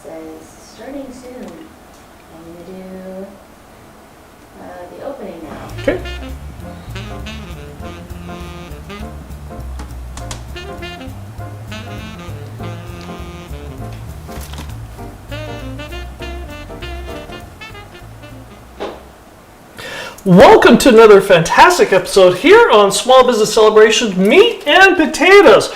says starting soon. I'm going to do the opening now. Okay. Welcome to another fantastic episode here on Small Business Celebrations Meat and Potatoes.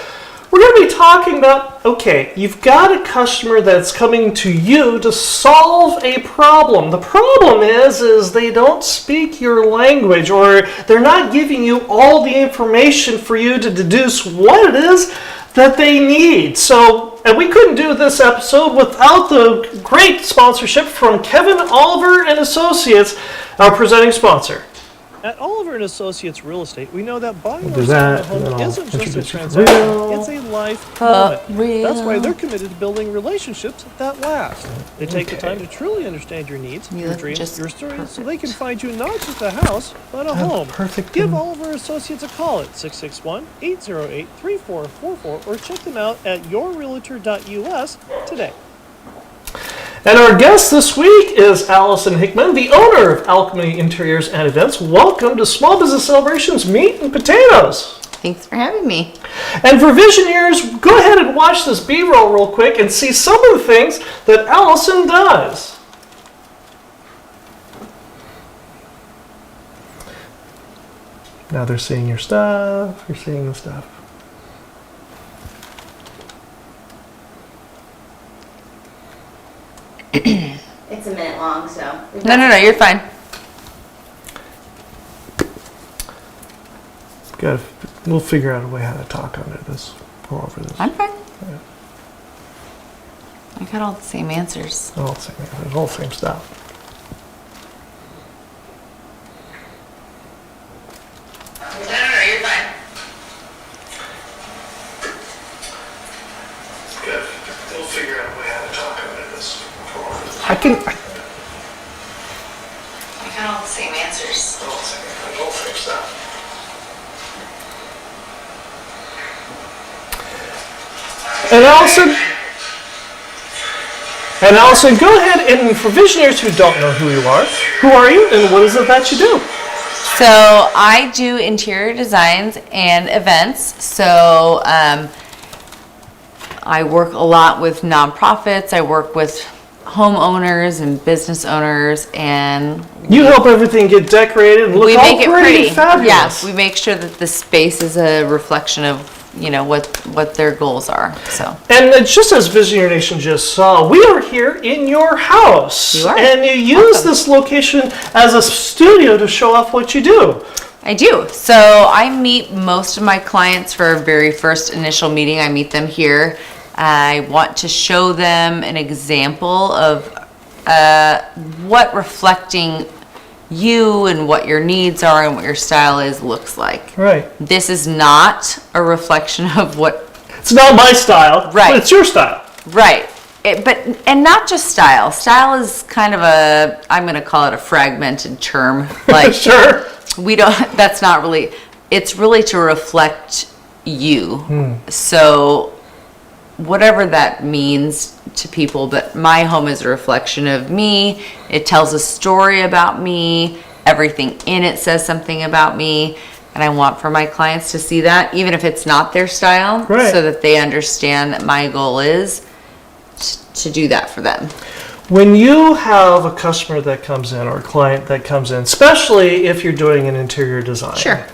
We're going to be talking about, okay, you've got a customer that's coming to you to solve a problem. The problem is they don't speak your language, or they're not giving you all the information for you to deduce what it is that they need. So, and we couldn't do this episode without the great sponsorship from Kevin Oliver and Associates, our presenting sponsor. At Oliver & Associates Real Estate, we know that buying We'll or do selling a that, and home then I'll isn't just a introduce you to transaction, real. it's a life moment. real. That's why they're committed to building relationships that last. They take the Okay. time to truly understand your needs, You your look dreams, just your stories, so perfect. they can find you not just a house, but a home. perfect Give and- Oliver & Associates a call at 661-808-3444 or check them out at yourrealtor.us today. And our guest this week is Alison Hickman, the owner of Alchemy Interiors and Events. Welcome to Small Business Celebrations Meat and Potatoes. Thanks for having me. And for visionaries, go ahead and watch this B-roll real quick and see some of the things that Alison does. Now they're seeing your stuff, you're seeing the stuff. It's a minute long, so. No, you're fine. We'll figure out a way how to talk under this, or over this. I'm fine. Yeah. I got all the same answers. All the same stuff. No, you're fine. Good. We'll figure out a way how to talk under this. I got all the same answers. All the same stuff. And Alison, go ahead and for visionaries who don't know who you are, who are you and what is it that you do? So I do interior designs and events. So I work a lot with nonprofits. I work with homeowners and business owners, and You help everything get decorated and look we all make it pretty. fabulous. Yes, we make sure that the space is a reflection of what their goals are. So And just as Visionary Nation just saw, we are here in your house. You are. And you use Welcome. this location as a studio to show off what you do. I do. So I meet most of my clients for a very first initial meeting. I meet them here. I want to show them an example of what reflecting you and what your needs are and what your style is looks like. Right. This is not a reflection of what, It's not my style, Right. but it's your style. right. And not just style. Style is kind of I'm going to call it a fragmented term. Like, Sure. that's not really, it's really to reflect you. So whatever that means to people, but my home is a reflection of me. It tells a story about me. Everything in it says something about me. And I want for my clients to see that, even if it's not their style, Right. so that they understand that my goal is to do that for them. When you have a customer that comes in or a client that comes in, especially if you're doing an interior design, Sure.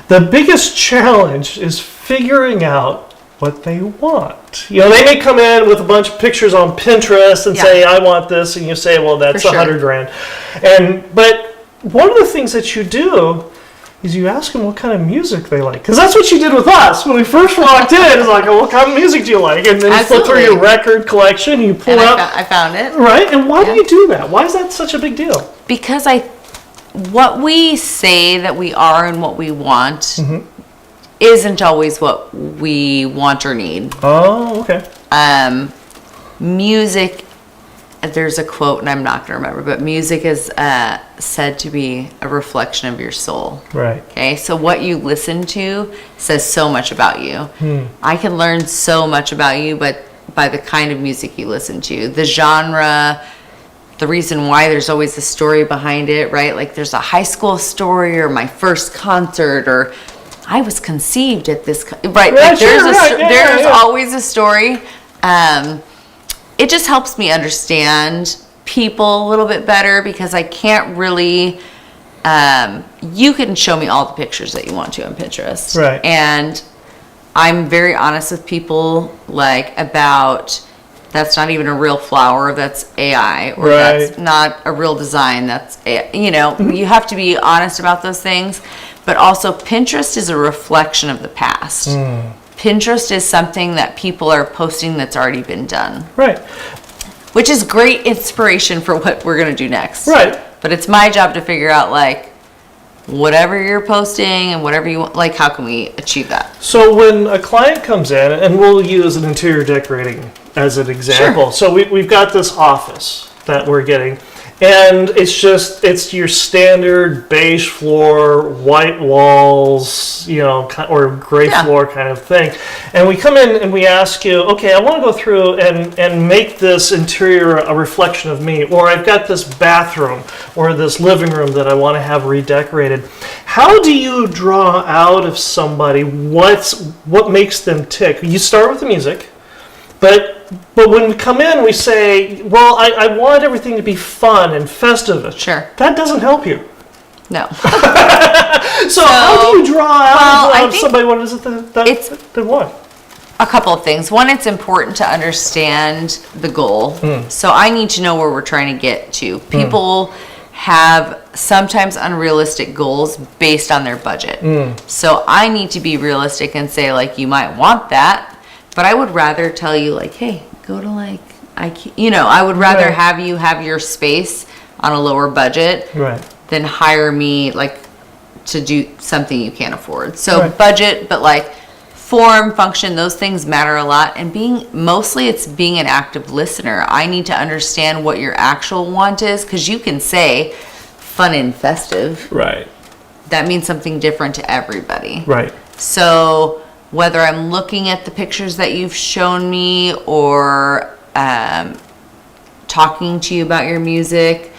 the biggest challenge is figuring out what they want. They may come in with a bunch of pictures on Pinterest and Yeah. say, I want this, and you say, well, that's For sure. $100,000. But one of the things that you do is you ask them what kind of music they like. Because that's what you did with us. When we first walked in, it's like, well, what kind of music do you like? And then you flip through your Absolutely. record collection, you pull And out... I found it. Right? And why do Yeah. you do that? Why is that such a big deal? Because what we say that we are and what we want isn't always what we want or need. Oh, okay. Music, there's a quote, and I'm not going to remember, but music is said to be a reflection of your soul. Right. Okay, so what you listen to says so much about you. I can learn so much about you, but by the kind of music you listen to, the genre, the reason why. There's always a story behind it, right? Like there's a high school story, or my first concert, or I was conceived at this, right? Yeah, Like there's sure, right. there's always a story. It just helps me understand people a little bit better, because I can't really, you can show me all the pictures that you want to on Pinterest. Right. And I'm very honest with people, like, about that's not even a real flower, that's AI, or that's not a real design, that's AI. You know, you have to be honest about those things. But also, Pinterest is a reflection of the past. Pinterest is something that people are posting that's already been done. Right. Which is great inspiration for what we're going to do next. Right. But it's my job to figure out, like, whatever you're posting and whatever you want, like, how can we achieve that? So when a client comes in, and we'll use an interior decorating as an example. Sure. So we've got this office that we're getting, and it's your standard beige floor, white walls, you know, or gray floor kind of thing. And we come in and we ask you, okay, I want to go through and make this interior a reflection of me, or I've got this bathroom or this living room that I want to have redecorated. How do you draw out of somebody what makes them tick? You start with the music, but when we come in, we say, well, I want everything to be fun and festive. Sure. That doesn't help you. No. So how do you draw out of think somebody what is it that they want? A couple of things. One, it's important to understand the goal. So I need to know where we're trying to get to. People have sometimes unrealistic goals based on their budget. So I need to be realistic and say, like, you might want that, but I would rather tell you, like, hey, go to, like, IKEA. You know, I would rather have you have your space on a lower budget than hire me, like, to do something you can't afford. So budget, but, like, form, function, those things matter a lot. And it's being an active listener. I need to understand what your actual want is, because you can say fun and festive. Right. That means something different to everybody. Right. So whether I'm looking at the pictures that you've shown me, or talking to you about your music,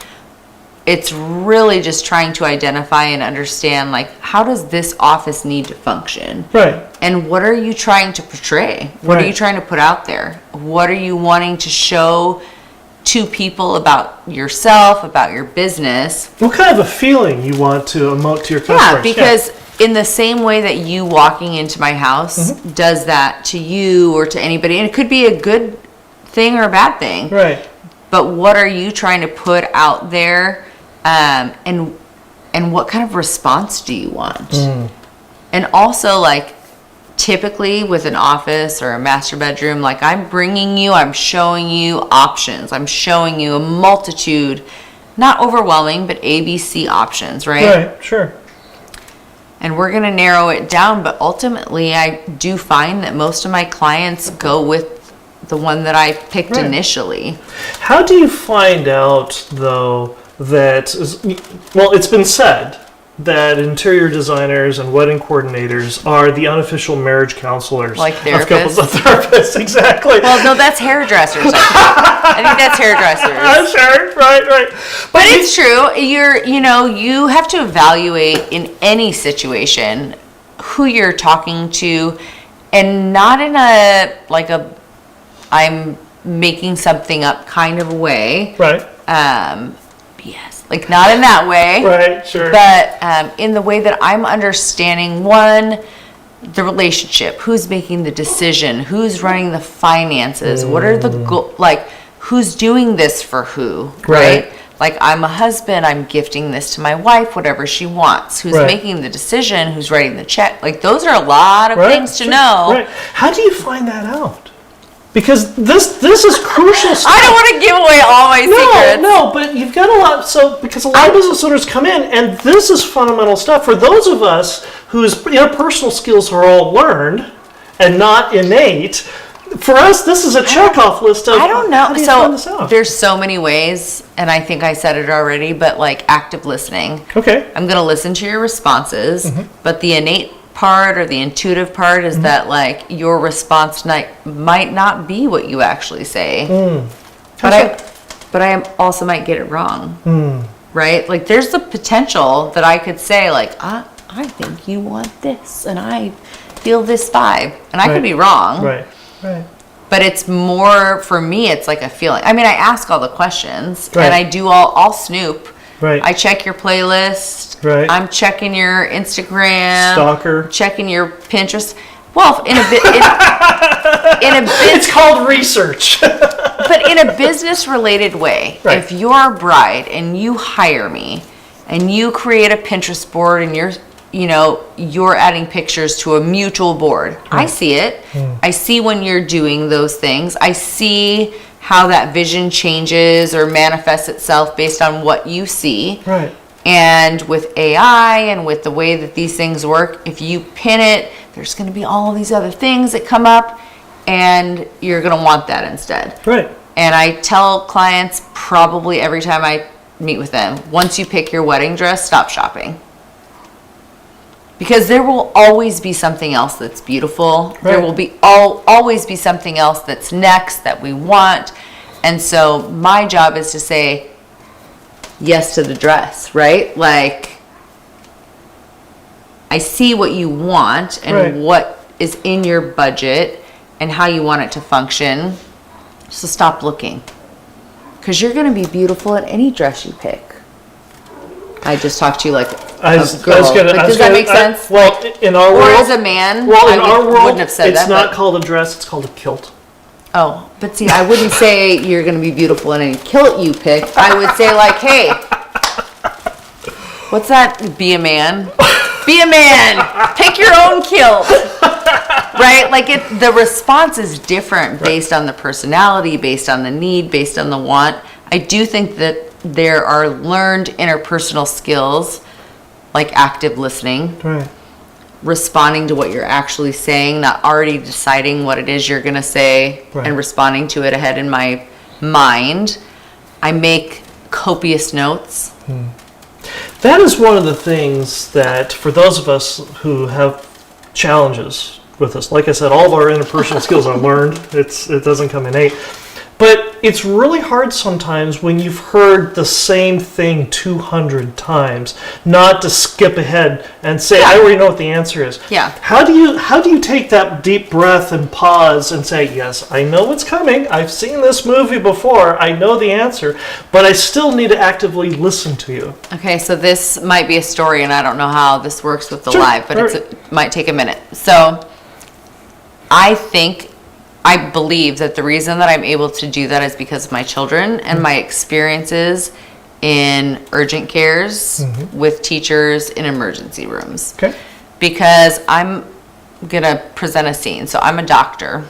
it's really just trying to identify and understand, like, how does this office need to function? Right. And what are you trying to portray? What are you trying to put out there? What are you wanting to show to people about yourself, about your business? What kind of a feeling you want to emote to your customers? Yeah, because in the same way that you walking into my house does that to you or to anybody, and it could be a good thing or a bad thing. Right. But what are you trying to put out there, and what kind of response do you want? And also, like, typically with an office or a master bedroom, like, I'm showing you options. I'm showing you a multitude, not overwhelming, but ABC options, right? Right, sure. And we're going to narrow it down, but ultimately I do find that most of my clients go with the one that I picked initially. How do you find out, though, that, well, it's been said that interior designers and wedding coordinators are the unofficial marriage counselors. Like of couples. therapists? Therapists, exactly. Well, no, that's hairdressers. I think that's hairdressers. Sure, right. But it's true. You have to evaluate in any situation who you're talking to, and not in I'm making something up kind of a way. Right. Yes, like, not in that way. Right, sure. But in the way that I'm understanding, one, the relationship, who's making the decision, who's running the finances, what are the who's doing this for who, right? Like, I'm a husband, I'm gifting this to my wife, whatever she wants. Who's making the decision, who's writing the check. Like, those are a lot of things to know. Right. How do you find that out? Because this is crucial stuff. I don't want to give away all my secrets. No, but you've got a lot. So, because a lot of business owners come in, and this is fundamental stuff for those of us whose personal skills are all learned and not innate. For us, this is a checkoff list of. I don't know. How do you find this out? There's so many ways, and I think I said it already. But, like, active listening. Okay. I'm going to listen to your responses, but the innate part or the intuitive part is that like your response might not be what you actually say. But I also might get it wrong. Right? Like there's the potential that I could say like, I think you want this and I feel this vibe. And I could be wrong. Right. But it's more, for me, it's like a feeling. I mean, I ask all the questions Right. and I do I'll snoop. Right. I check your playlist. Right. I'm checking your Instagram. Stalker. Checking your Pinterest. Well, in a bit, It's called research. but in a business related way, Right. if you're a bride and you hire me and you create a Pinterest board and you're adding pictures to a mutual board, I see it. I see when you're doing those things. I see how that vision changes or manifests itself based on what you see. Right. And with AI and with the way that these things work, if you pin it, there's going to be all these other things that come up and you're going to want that instead. Right. And I tell clients probably every time I meet with them, once you pick your wedding dress, stop shopping. Because there will always be something else that's beautiful. Right. There will be always be something else that's next that we want. And so my job is to say yes to the dress, right? Like, I see what you want and Right. what is in your budget and how you want it to function. So stop looking. Because you're going to be beautiful in any dress you pick. I just talked to you like I a was girl. gonna, But does that make sense? well, in our Or world, as a man, well, in I our world, wouldn't have said it's that. not but- called a dress; it's called a kilt. Oh, but see, I wouldn't say you're going to be beautiful in any kilt you pick. I would say like, hey, what's that? Be a man. Be a man. Pick your own kilt. Right? Like the response is different based on the personality, based on the need, based on the want. I do think that there are learned interpersonal skills like active listening. Right. Responding to what you're actually saying, not already deciding what it is you're going to say Right. and responding to it ahead in my mind. I make copious notes. That is one of the things that, for those of us who have challenges with us, like I said, all of our interpersonal skills are learned. It doesn't come innate. But it's really hard sometimes when you've heard the same thing 200 times, not to skip ahead and say, I already know what the answer is. Yeah. How do you take that deep breath and pause and say, yes, I know what's coming. I've seen this movie before. I know the answer, but I still need to actively listen to you. Okay, so this might be a story, and I don't know how this works with the Sure. live, but All it might take a minute. So I believe that the reason that I'm able to do that is because of my children and my experiences in urgent cares with teachers in emergency rooms. Okay. Because I'm going to present a scene. So I'm a doctor.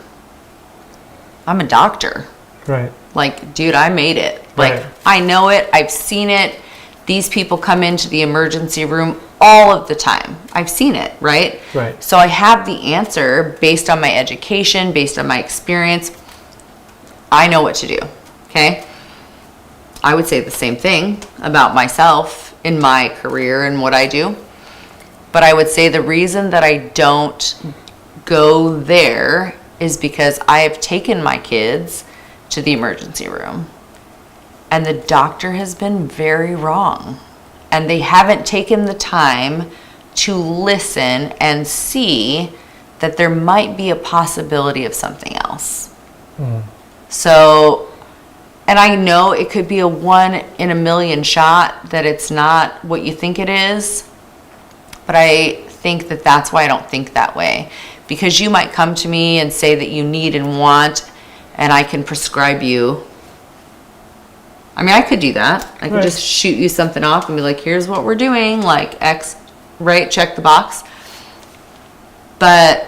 Right. Like, dude, I made it. Like, Right. I know it. I've seen it. These people come into the emergency room all of the time. I've seen it, right? Right. So I have the answer based on my education, based on my experience. I know what to do, okay? I would say the same thing about myself in my career and what I do. But I would say the reason that I don't go there is because I have taken my kids to the emergency room. And the doctor has been very wrong. And they haven't taken the time to listen and see that there might be a possibility of something else. So, and I know it could be a 1 in a million shot that it's not what you think it is. But I think that that's why I don't think that way. Because you might come to me and say that you need and want, and I can prescribe you. I mean, I could do that. I could Right. just shoot you something off and be like, here's what we're doing, like X, right? Check the box. But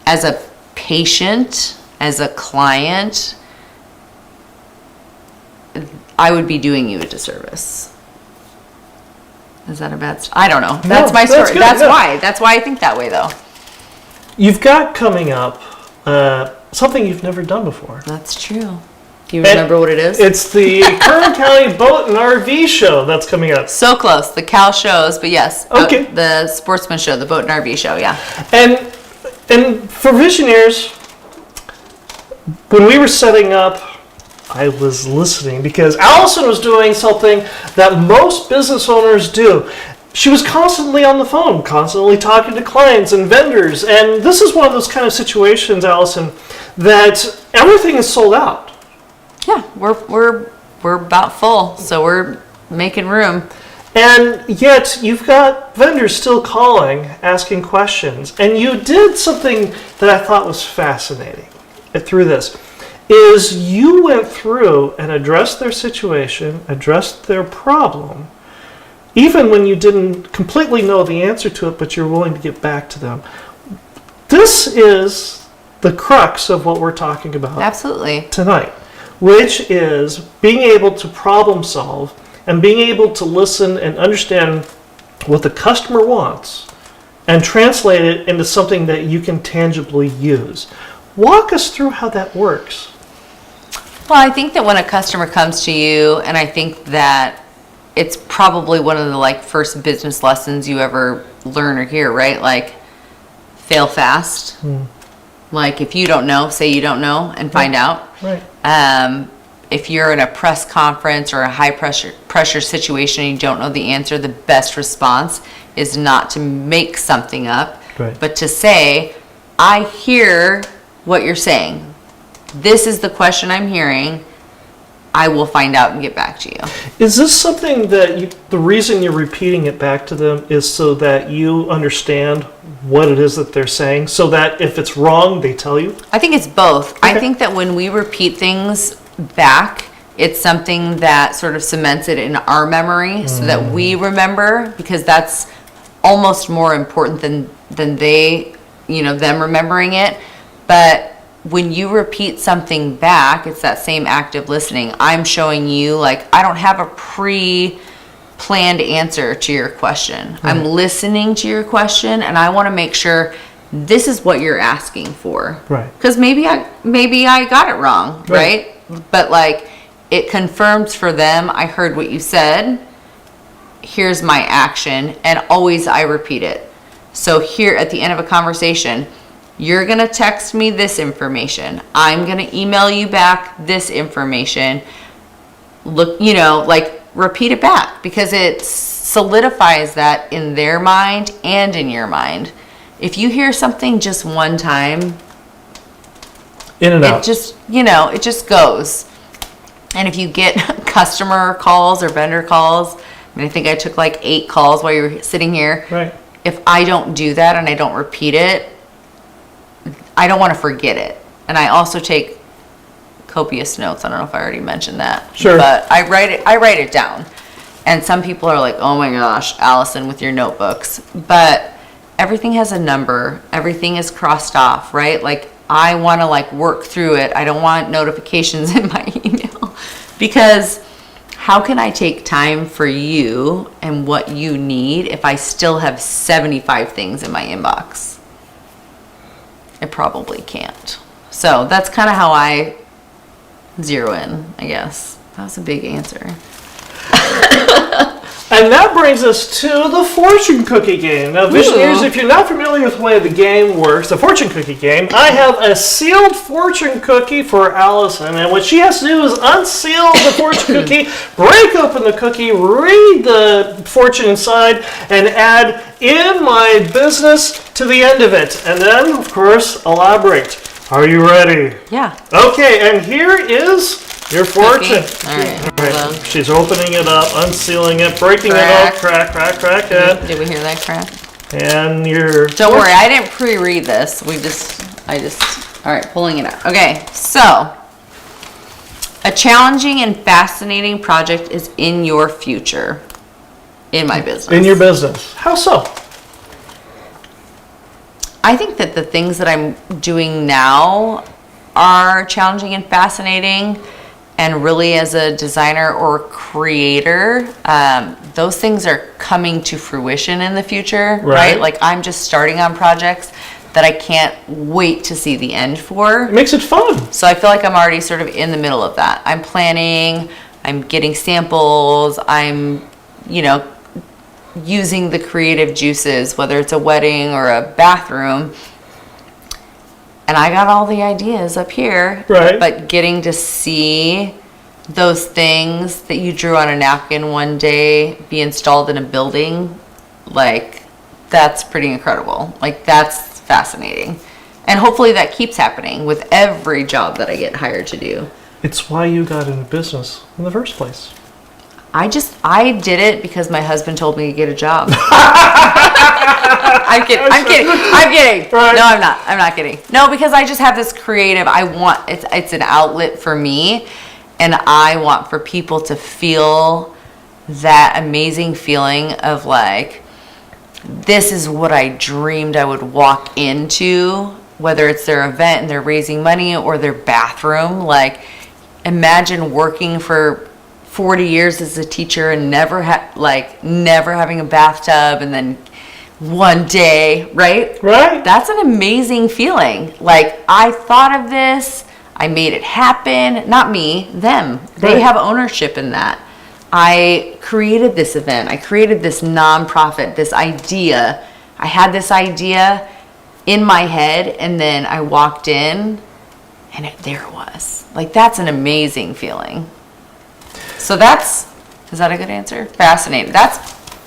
as a patient, as a client, I would be doing you a disservice. Is that a bad I don't know. That's my story. that's good, That's yeah. why. That's why I think that way, though. You've got coming up something you've never done before. That's true. Do you remember what it is? It's the Kern County Boat and RV Show that's coming up. So close. The Cal shows, but yes. Okay. The Sportsman Show, the Boat and RV Show, yeah. And for Visionaries, when we were setting up, I was listening because Allison was doing something that most business owners do. She was constantly on the phone, constantly talking to clients and vendors. And this is one of those kind of situations, Allison, that everything is sold out. Yeah, we're about full, so we're making room. And yet you've got vendors still calling, asking questions. And you did something that I thought was fascinating through this, is you went through and addressed their situation, addressed their problem, even when you didn't completely know the answer to it, but you're willing to get back to them. This is the crux of what we're talking about Absolutely. tonight, which is being able to problem solve and being able to listen and understand what the customer wants and translate it into something that you can tangibly use. Walk us through how that works. Well, I think that when a customer comes to you, and I think that it's probably one of the first business lessons you ever learn or hear, right? Like, fail fast. Like, if you don't know, say you don't know and find out. Right. If you're in a press conference or a high pressure situation and you don't know the answer, the best response is not to make something up, Right. but to say, I hear what you're saying. This is the question I'm hearing. I will find out and get back to you. Is this something that the reason you're repeating it back to them is so that you understand what it is that they're saying, so that if it's wrong, they tell you? I think it's both. I Okay. think that when we repeat things back, it's something that sort of cements it in our memory so that we remember, because that's almost more important than they, them remembering it. But when you repeat something back, it's that same active listening. I'm showing you, I don't have a pre-planned answer to your question. I'm listening to your question, and I want to make sure this is what you're asking for. Right. Because maybe I got it wrong, right? But it confirms for them, I heard what you said. Here's my action, and always I repeat it. So here at the end of a conversation, you're going to text me this information. I'm going to email you back this information. Look, repeat it back, because it solidifies that in their mind and in your mind. If you hear something just one time, In and out. it just goes. And if you get customer calls or vendor calls, I think I took 8 calls while you were sitting here. Right. If I don't do that and I don't repeat it, I don't want to forget it. And I also take copious notes. I don't know if I already mentioned that. Sure. But I write it down. And some people are like, oh my gosh, Allison, with your notebooks. But everything has a number. Everything is crossed off, right? I want to work through it. I don't want notifications in my email. Because how can I take time for you and what you need if I still have 75 things in my inbox? I probably can't. So that's kind of how I zero in, I guess. That was a big answer. And that brings us to the fortune cookie game. Now, Visionaries, if you're not familiar with the way the game works, the fortune cookie game, I have a sealed fortune cookie for Allison. And what she has to do is unseal the fortune cookie, break open the cookie, read the fortune inside, and add "in my business" to the end of it. And then, of course, elaborate. Are you ready? Yeah. Okay, and here is your fortune. All right. Hold on. She's opening it up, unsealing it, breaking it Crack. up, crack, and Did we hear that crack? your. Don't worry, I didn't pre-read this. All right, pulling it out. Okay, so a challenging and fascinating project is in your future, in my business. In your business. How so? I think that the things that I'm doing now are challenging and fascinating. And really, as a designer or creator, those things are coming to fruition in the future, right? Right. I'm just starting on projects that I can't wait to see the end for. It makes it fun. So I feel like I'm already sort of in the middle of that. I'm planning, I'm getting samples, I'm, using the creative juices, whether it's a wedding or a bathroom. And I got all the ideas up here. Right. But getting to see those things that you drew on a napkin one day be installed in a building, like, that's pretty incredible. Like, that's fascinating. And hopefully that keeps happening with every job that I get hired to do. It's why you got into business in the first place. I did it because my husband told me to get a job. I'm kidding. Right. No, I'm not kidding. No, because I just have this creative, it's an outlet for me, and I want for people to feel that amazing feeling of like, this is what I dreamed I would walk into, whether it's their event and they're raising money or their bathroom. Like, imagine working for 40 years as a teacher and never having a bathtub, and then one day, right? Right. That's an amazing feeling. Like, I thought of this, I made it happen. Not me, them. They Right. have ownership in that. I created this event. I created this nonprofit, this idea. I had this idea in my head, and then I walked in, and there it was. Like, that's an amazing feeling. So is that a good answer? Fascinating. That's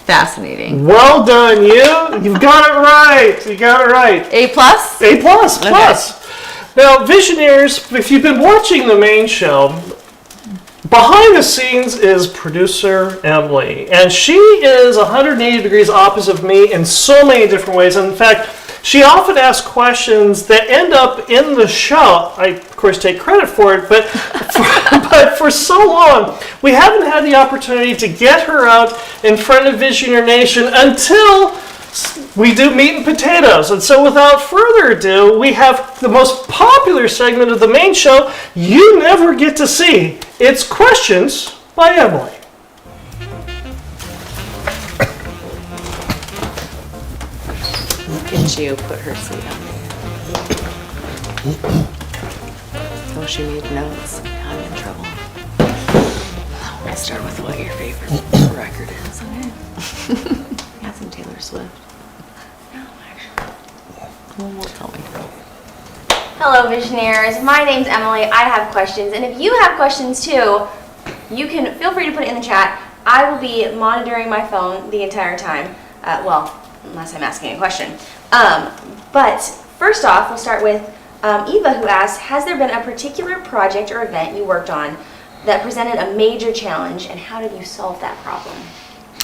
fascinating. Well done, you. You've got it right. You got it right. A plus? A plus, plus. Now, Visionaries, if you've been watching the main show, behind the scenes is producer Emily, and she is 180 degrees opposite of me in so many different ways. And in fact, she often asks questions that end up in the show. I, of course, take credit for it, but for so long, we haven't had the opportunity to get her out in front of Visionary Nation until we do meat and potatoes. And so without further ado, we have the most popular segment of the main show you never get to see. It's Questions by Emily. Look at you put her seat on there. Oh, she made notes. I'm in trouble. We'll start with what your favorite record is. Okay. Got some Taylor Swift. No, actually. Well, won't tell me. Hello, Visionaries. My name's Emily. I have questions, and if you have questions too, you can feel free to put it in the chat. I will be monitoring my phone the entire time. Unless I'm asking a question. But first off, we'll start with Eva, who asks, has there been a particular project or event you worked on that presented a major challenge, and how did you solve that problem?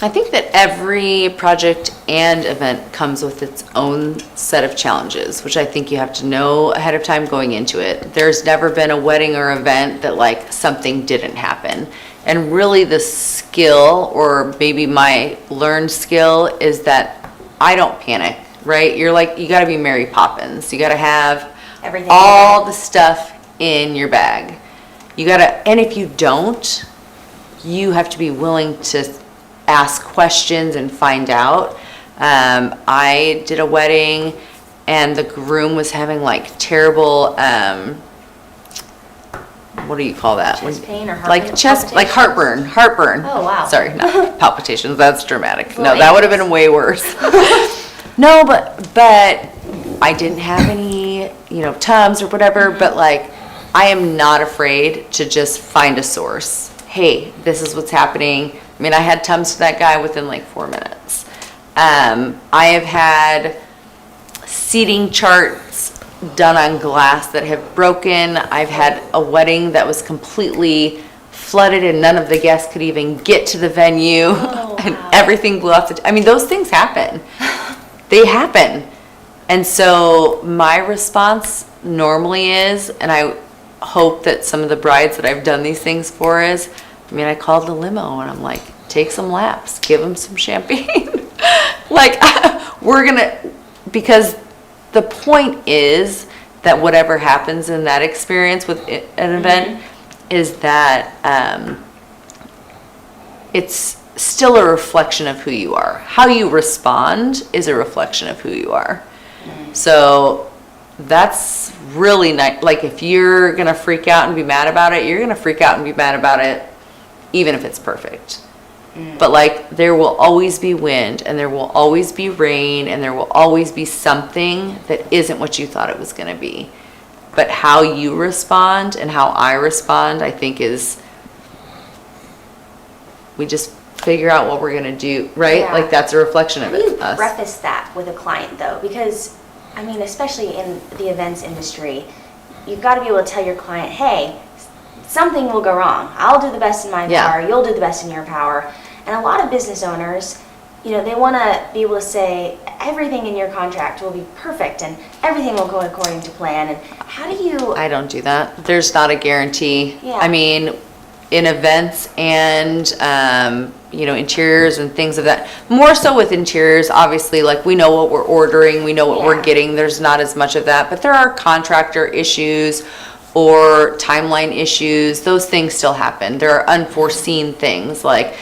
I think that every project and event comes with its own set of challenges, which I think you have to know ahead of time going into it. There's never been a wedding or event that like something didn't happen. And really the skill, or maybe my learned skill, is that I don't panic, right? You're like, you gotta be Mary Poppins. You gotta have Everything all the stuff in your bag. You gotta, and if you don't, you have to be willing to ask questions and find out. I did a wedding and the groom was having like terrible, what do you call that? Chest pain or like chest, like heartburn. Oh, wow. Sorry, not palpitations. That's dramatic. Well, No, that would have been way worse. No, but I didn't have any, Tums or whatever. But like, I am not afraid to just find a source. Hey, this is what's happening. I mean, I had Tums to that guy within like 4 minutes. I have had seating charts done on glass that have broken. I've had a wedding that was completely flooded and none of the guests could even get to the venue. Oh, And wow. everything blew off I mean, those things happen. They happen. And so my response normally is, and I hope that some of the brides that I've done these things for is, I called the limo and I'm like, take some laps, give them some champagne. Like, because the point is that whatever happens in that experience with an event is that it's still a reflection of who you are. How you respond is a reflection of who you are. So that's really nice. Like, if you're gonna freak out and be mad about it, you're gonna freak out and be mad about it, even if it's perfect. But like, there will always be wind, and there will always be rain, and there will always be something that isn't what you thought it was gonna be. But how you respond and how I respond, I think, is, we just figure out what we're gonna do, right? Yeah. Like, that's a reflection How of do you it. Us. preface that with a client though? Because, I mean, especially in the events industry, you've got to be able to tell your client, hey, something will go wrong. I'll do the best in my Yeah. power, you'll do the best in your power. And a lot of business owners, you know, they want to be able to say everything in your contract will be perfect and everything will go according to plan. And how do you... I don't do that. There's not a guarantee. Yeah. I mean, in events and, you know, interiors and things of that, more so with interiors, obviously, like, we know what we're ordering, we know what we're Yeah. getting, there's not as much of that, but there are contractor issues or timeline issues. Those things still happen. There are unforeseen things, like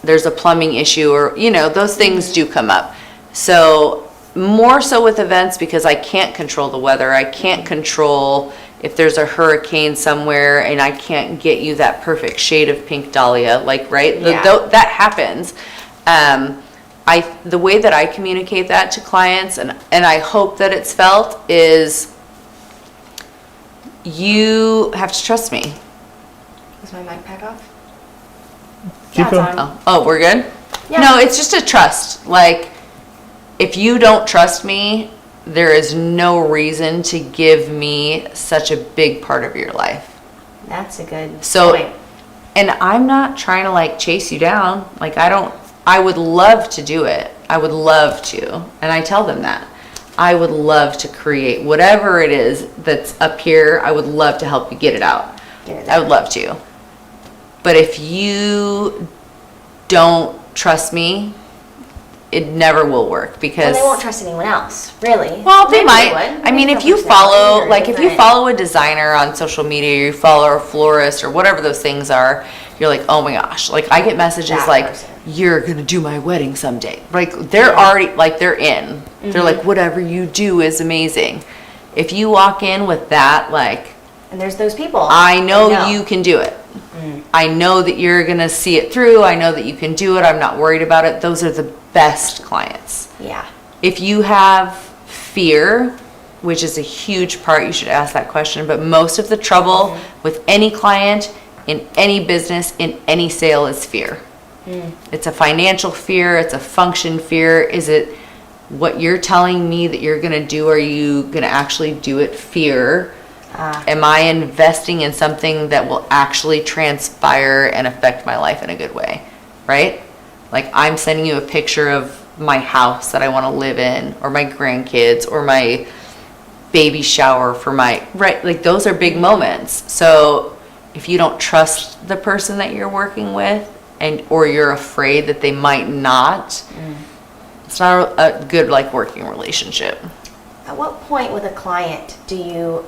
there's a plumbing issue, or, you know, those things do come up. So more so with events, because I can't control the weather. I can't control if there's a hurricane somewhere and I can't get you that perfect shade of pink dahlia, like, right? Yeah. That happens. The way that I communicate that to clients, and I hope that it's felt, is you have to trust me. Is my mic pack off? Keep That's going. on. Oh, we're good? Yeah. No, it's just a trust. Like, if you don't trust me, there is no reason to give me such a big part of your life. That's a good So, point. and I'm not trying to like chase you down. Like, I would love to do it. I would love to. And I tell them that. I would love to create whatever it is that's up here. I would love to help you get it out. Get it I would out. love to. But if you don't trust me, it never will work, because Well, they won't trust anyone else, really. well, they Maybe might. would. I mean, Maybe if you their personality follow, or like, if you different- follow a designer on social media, or you follow a florist or whatever those things are, you're like, oh my gosh. Like, I get messages That like, person. you're going to do my wedding someday. Like, they're Yeah. already, like, they're in. They're like, whatever you do is amazing. If you walk in with that, like, And there's those people. I know you can do it. I know that you're going to see it through. I know that you can do it. I'm not worried about it. Those are the best clients. Yeah. If you have fear, which is a huge part, you should ask that question, but most of the trouble with any client, in any business, in any sale, is fear. It's a financial fear, it's a function fear. Is it what you're telling me that you're gonna do, are you gonna actually do it? Fear. Am I investing in something that will actually transpire and affect my life in a good way, right? Like, I'm sending you a picture of my house that I want to live in, or my grandkids, or my baby shower for my, right? Like, those are big moments. So if you don't trust the person that you're working with, or you're afraid that they might not, it's not a good, like, working relationship. At what point with a client do you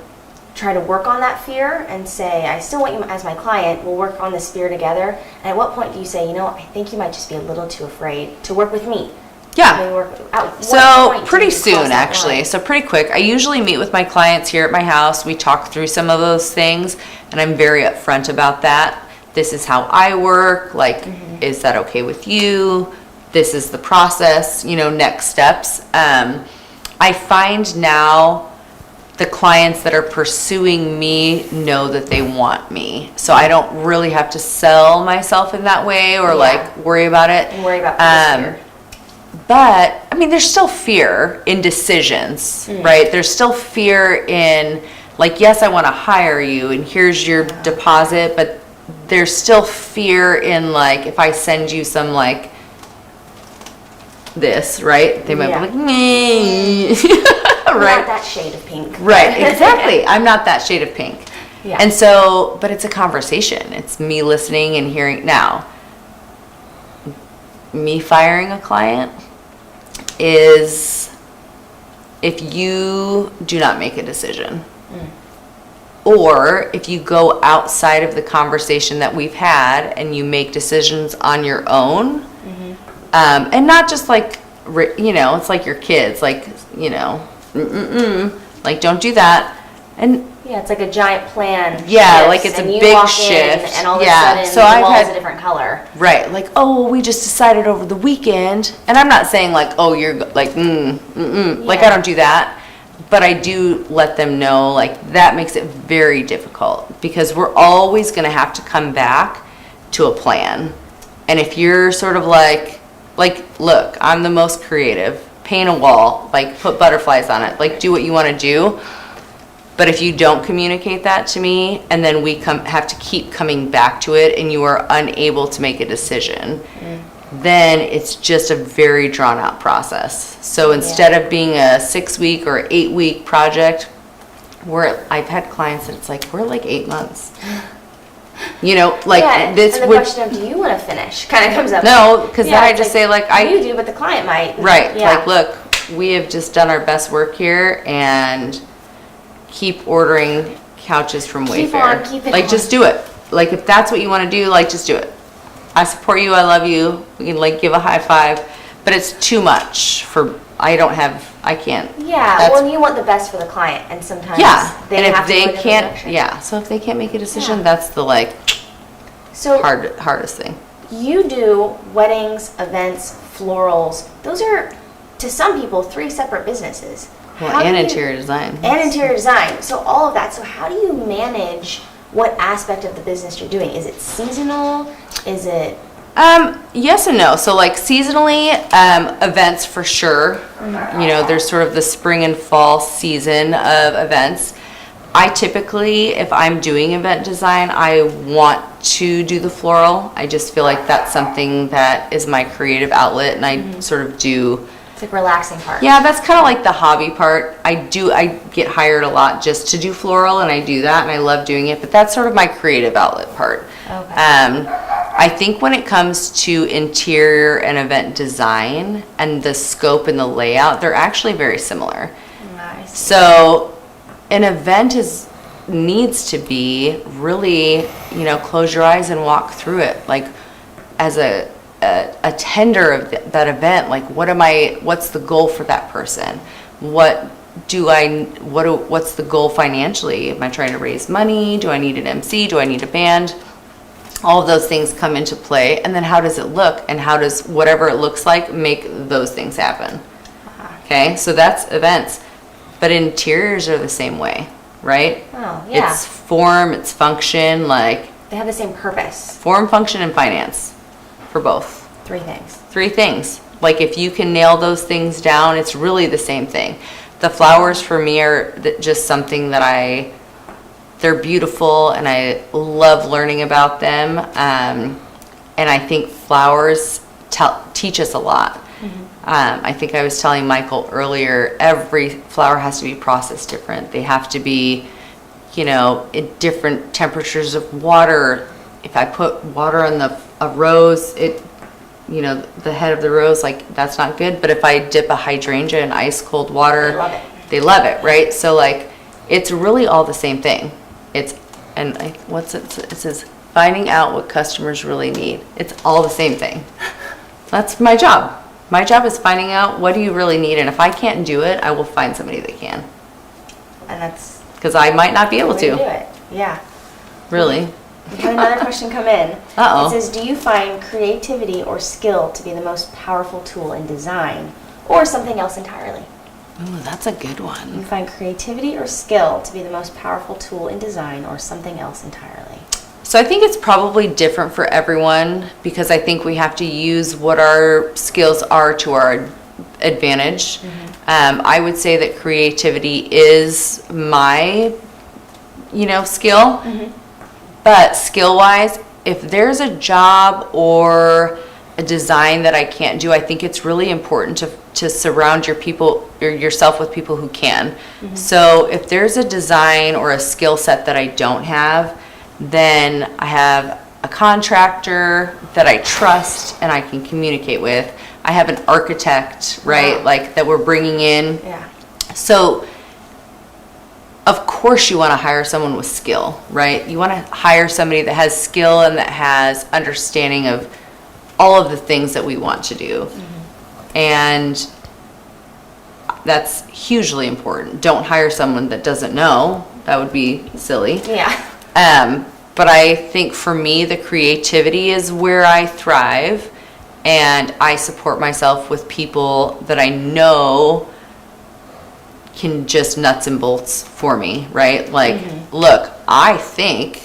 try to work on that fear and say, I still want you as my client, we'll work on this fear together? And at what point do you say, you know, I think you might just be a little too afraid to work with me? Yeah. Maybe at what So point do pretty you cross soon, that actually. line? So pretty quick. I usually meet with my clients here at my house. We talk through some of those things, and I'm very upfront about that. This is how I work. Like, is that okay with you? This is the process, you know, next steps. I find now the clients that are pursuing me know that they want me. So I don't really have to sell myself in that way, or like worry about it. And worry about this fear. But, I mean, there's still fear in decisions, right? There's still fear in, like, yes, I want to hire you, and here's your deposit, but there's still fear in, like, if I send you some, like, this, right? They might Yeah. be like, me. Not Right? that shade of pink. Right, exactly. I'm not that shade of pink. Yeah. And so, but it's a conversation. It's me listening and hearing. Now, me firing a client is if you do not make a decision, or if you go outside of the conversation that we've had and you make decisions on your own, and not just like, you know, it's like your kids, like, you know, like don't do that. And Yeah, it's like a giant plan. Yeah, shifts, like it's a and you big walk shift. in and all of a Yeah, sudden so the I've wall's had- a different color. right, like, oh, we just decided over the weekend. And I'm not saying like, oh, you're like, like I don't do that. But I do let them know, like, that makes it very difficult because we're always going to have to come back to a plan. And if you're sort of like, look, I'm the most creative. Paint a wall, like, put butterflies on it, like, do what you want to do. But if you don't communicate that to me, and then we have to keep coming back to it, and you are unable to make a decision, then it's just a very drawn out process. So instead of being a 6-week or 8-week project, I've had clients that it's like, we're like 8 months. You know, like this and the would, question of, do you want to finish, kind of comes up. no, because then I it's just say like, you do, but the client might. right, Yeah. like, look, we have just done our best work here and keep ordering couches from Keep Wayfair. on keeping Like, on. just do it. Like, if that's what you want to do, like, just do it. I support you, I love you, we can like give a high five, but it's too much I can't. Yeah, That's- well, you want the best for the client, and sometimes Yeah, they and if have to they go a different can't, direction. yeah, so if they can't make a decision, Yeah. that's the like So hardest thing. you do weddings, events, florals. Those are, to some people, 3 separate businesses. Well, How and do you- interior design. And interior design. So all of that. So how do you manage what aspect of the business you're doing? Is it seasonal? Is it... Yes and no. So like seasonally, events for sure. You know, there's sort of the spring and fall season of events. I typically, if I'm doing event design, I want to do the floral. I just feel like that's something that is my creative outlet, and I sort of do. It's like relaxing part. Yeah, that's kind of like the hobby part. I get hired a lot just to do floral, and I do that, and I love doing it, but that's sort of my creative outlet part. Okay. I think when it comes to interior and event design and the scope and the layout, they're actually very similar. Nice. So an event needs to be really, close your eyes and walk through it. Like, as a tender of that event, like, what's the goal for that person? What's the goal financially? Am I trying to raise money? Do I need an MC? Do I need a band? All of those things come into play. And then how does it look? And how does whatever it looks like make those things happen? Okay, so that's events. But interiors are the same way, right? Oh, yeah. It's form, it's function, like They have the same purpose. form, function, and finance for both. 3 things. 3 things. Like, if you can nail those things down, it's really the same thing. The flowers for me are just something that they're beautiful, and I love learning about them. And I think flowers teach us a lot. I think I was telling Michael earlier, every flower has to be processed different. They have to be, in different temperatures of water. If I put water on a rose, the head of the rose, like, that's not good. But if I dip a hydrangea in ice cold water, They love it. They love it, right? So like, it's really all the same thing. It says finding out what customers really need. It's all the same thing. That's my job. My job is finding out what do you really need, and if I can't do it, I will find somebody that can. And that's Because I might not be able the way to do to. it. Yeah. Really. We had another question come in. Uh-oh. It says, do you find creativity or skill to be the most powerful tool in design, or something else entirely? Ooh, that's a good Do you one. find creativity or skill to be the most powerful tool in design, or something else entirely? So I think it's probably different for everyone, because I think we have to use what our skills are to our advantage. I would say that creativity is my, skill. But skill-wise, if there's a job or a design that I can't do, I think it's really important to surround yourself with people who can. So if there's a design or a skill set that I don't have, then I have a contractor that I trust and I can communicate with. I have an architect, right, like, that we're bringing in. Yeah. So, of course you want to hire someone with skill, right? You want to hire somebody that has skill and that has understanding of all of the things that we want to do. And That's hugely important. Don't hire someone that doesn't know. That would be silly. Yeah. But I think for me, the creativity is where I thrive, and I support myself with people that I know can just nuts and bolts for me, right? Like, look, I think,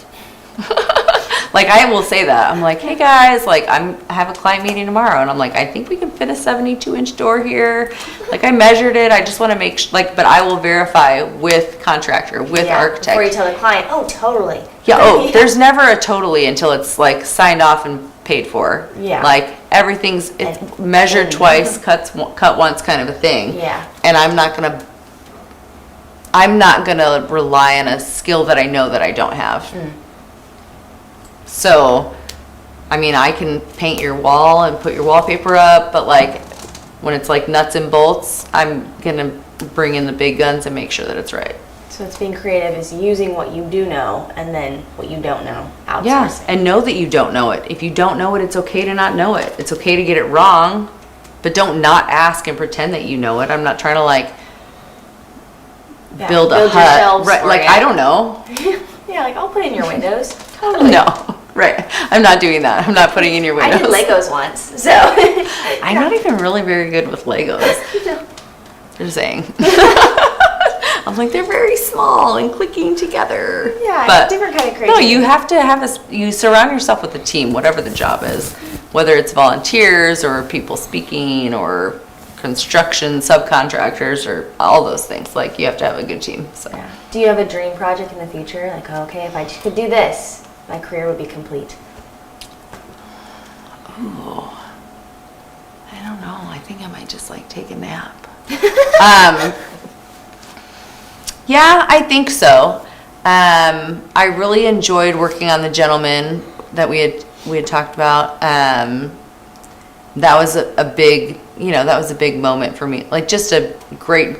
like I will say that. I'm like, hey guys, like I have a client meeting tomorrow, and I'm like, I think we can fit a 72-inch door here. Like I measured it. I just want to make but I will verify with contractor, with architect. Before you tell the client, oh, totally. Yeah, there's never a totally until it's like signed off and paid for. Yeah. Like everything's it's measured twice, cut once kind of a thing. Yeah. And I'm not gonna rely on a skill that I know that I don't have. So, I mean, I can paint your wall and put your wallpaper up, but like when it's like nuts and bolts, I'm gonna bring in the big guns and make sure that it's right. So it's being creative is using what you do know and then what you don't know, outsourcing. Yeah, and know that you don't know it. If you don't know it, it's okay to not know it. It's okay to get it wrong, but don't not ask and pretend that you know it. I'm not trying to like build a hut. Right, like I don't know. Yeah, like I'll put in your windows. Totally. No, right. I'm not doing that. I'm not putting in your windows. I did Legos once, so. I'm not even really very good with Legos. Just saying. I'm like, they're very small and clicking together. Yeah, but it's different kind of no, creativity. you have to have you surround yourself with a team, whatever the job is, whether it's volunteers or people speaking or construction subcontractors or all those things. Like you have to have a good team. So. Yeah. Do you have a dream project in the future? Like, okay, if I could do this, my career would be complete. Ooh, I don't know. I think I might just like take a nap. Yeah, I think so. I really enjoyed working on the gentleman that we had talked about. That was a big, that was a big moment for me. Like just a great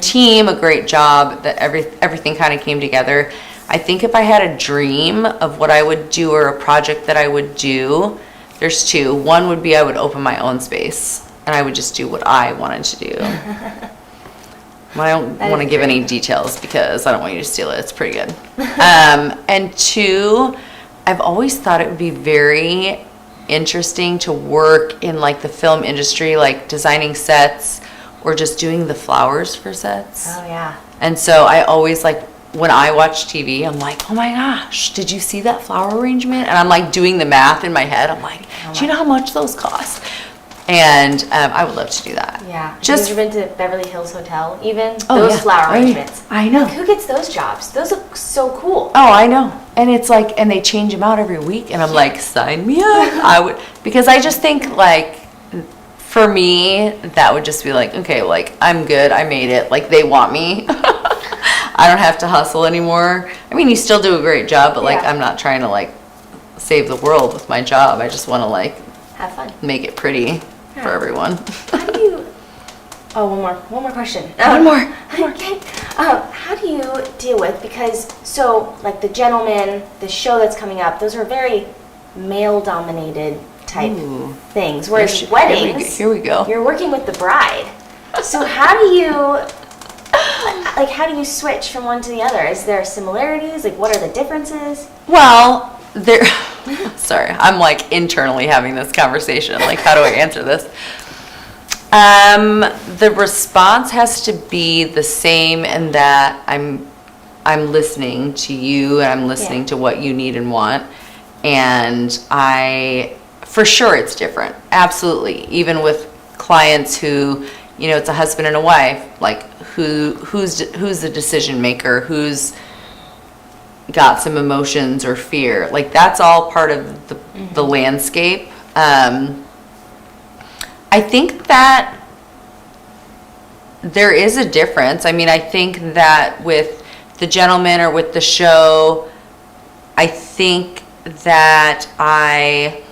team, a great job, that everything kind of came together. I think if I had a dream of what I would do or a project that I would do, there's two. One would be I would open my own space and I would just do what I wanted to do. I don't want to give any details because I don't want you to steal it. It's pretty good. And two, I've always thought it would be very interesting to work in like the film industry, like designing sets or just doing the flowers for sets. Oh, yeah. And so I always like, when I watch TV, I'm like, oh my gosh, did you see that flower arrangement? And I'm like doing the math in my head. I'm like, do you know how much those cost? And I would love to do that. Yeah. Just have you ever been to Beverly Hills Hotel even? Oh, those yeah. flower arrangements. I know. Like, who gets those jobs? Those look so cool. Oh, I know. And it's like, and they change them out every week. And I'm like, sign me up. I would, because I just think like, for me, that would just be like, okay, like I'm good. I made it. Like they want me. I don't have to hustle anymore. I mean, you still do a great job, but like, I'm not trying to like save the world with my job. I just want to like have fun, make it pretty for everyone. How do you? Oh, one more question. One more. Okay. How do you deal with, because so like the gentleman, the show that's coming up, those are very male-dominated type things. Whereas weddings, here we go. You're working with the bride. So how do you switch from one to the other? Is there similarities? Like, what are the differences? Well, sorry, I'm like internally having this conversation. Like, how do I answer this? The response has to be the same in that I'm listening to you and I'm listening to what you need and want. And for sure it's different. Absolutely. Even with clients who, it's a husband and a wife, like who's the decision maker, who's got some emotions or fear. Like that's all part of the landscape. I think that there is a difference. I mean, I think that with the gentleman or with the show, I think that I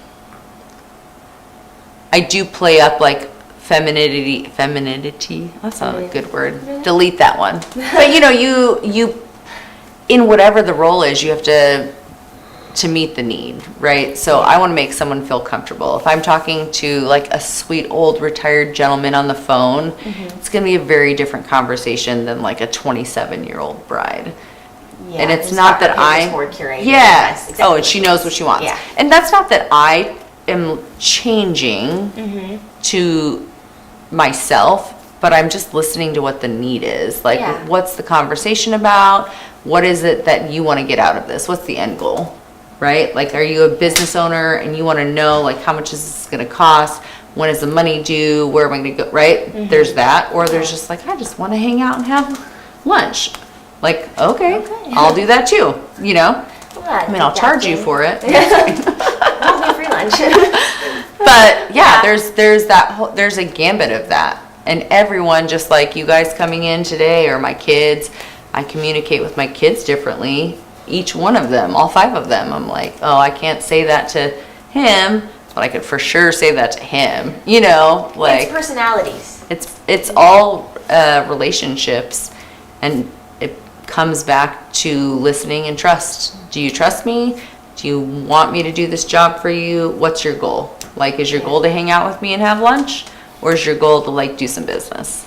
do play up like femininity. That's not a good word. Really? Delete that one. But you in whatever the role is, you have to to meet the need, right? So I want to make someone feel comfortable. If I'm talking to like a sweet old retired gentleman on the phone, it's going to be a very different conversation than like a 27-year-old bride. Yeah, And it's who's not got that her I, board curated. yes. Exactly Oh, and she knows what she wants. Yeah. And that's not that I am changing to myself, but I'm just listening to what the need is. Like, Yeah. what's the conversation about? What is it that you want to get out of this? What's the end goal, right? Like, are you a business owner and you want to know, like, how much is this going to cost? When is the money due? Where am I going to go, right? There's that. Or there's just like, I just want to hang out and have lunch. Like, okay. I'll do that too, you know? I mean, I'll charge you for it. We'll be free lunch. But yeah, there's a gambit of that. And everyone, just like you guys coming in today or my kids, I communicate with my kids differently. Each one of them, all 5 of them, I'm like, oh, I can't say that to him, but I could for sure say that to him. You know, like It's personalities. it's all relationships, and it comes back to listening and trust. Do you trust me? Do you want me to do this job for you? What's your goal? Like, is your goal to hang out with me and have lunch? Or is your goal to, like, do some business?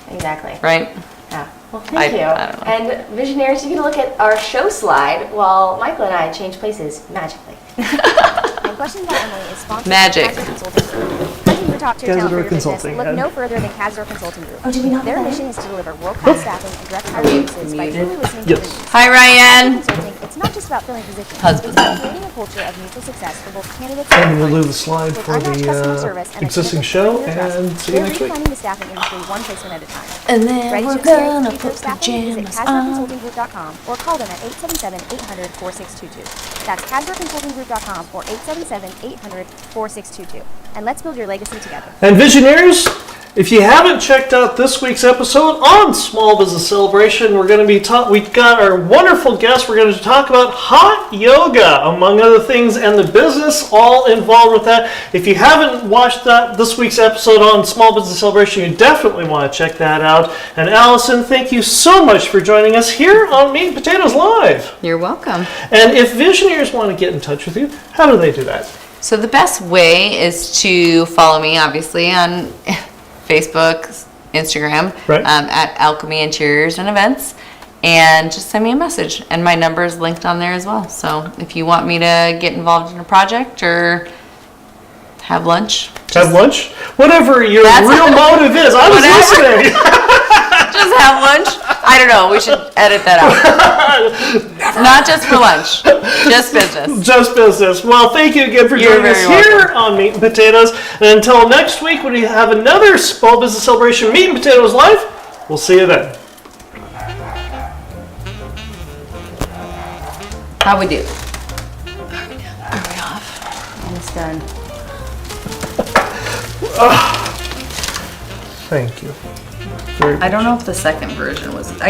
Exactly. Right? Yeah. Well, thank you. I don't know. And visionaries, you can look at our show slide while Michael and I change places magically. My question about Emily is sponsored Magic. by Casdor Consulting Group. Hunting your top-tier talent for your business, Consulting, look Ed. no further than Casdor Consulting Group. Oh, did we not Their know that? mission is to deliver world-class staffing and direct hire services by truly listening to Yes. the needs. Hi, Ryan. Consulting, it's not just about filling positions. Husband. It's about creating a culture of mutual success for both candidates And we'll do clients. the slide With for unmatched customer the service and a existing commitment show, to earn your trust, and see you they're next week. redefining the staffing industry one placement at a time. And then Ready to we're experience gonna the future put of staffing? Visit pajamas on. CasdorConsultingGroup.com or call them at 877-800-4622. That's CasdorConsultingGroup.com or 877-800-4622. And let's build your legacy together. And visionaries, if you haven't checked out this week's episode on Small Business Celebration, we're going to be we've got our wonderful guest. We're going to talk about hot yoga, among other things, and the business all involved with that. If you haven't watched this week's episode on Small Business Celebration, you definitely want to check that out. And Allison, thank you so much for joining us here on Meat and Potatoes Live. You're welcome. And if visionaries want to get in touch with you, how do they do that? So the best way is to follow me, obviously, on Facebook, Instagram, Right. at Alchemy Interiors and Events, and just send me a message. And my number is linked on there as well. So if you want me to get involved in a project or have lunch, Have lunch? Whatever your That's- real motive is. I was Whatever. listening. just have lunch. I don't know. We should edit that out. Not just for lunch, just business. Just business. Well, thank you again for You're joining us very here on Meat and Potatoes. And until next week, when we have another Small Business Celebration Meat and Potatoes Live, we'll see you then. How we do? Almost done. Thank you. I don't know if the second version was.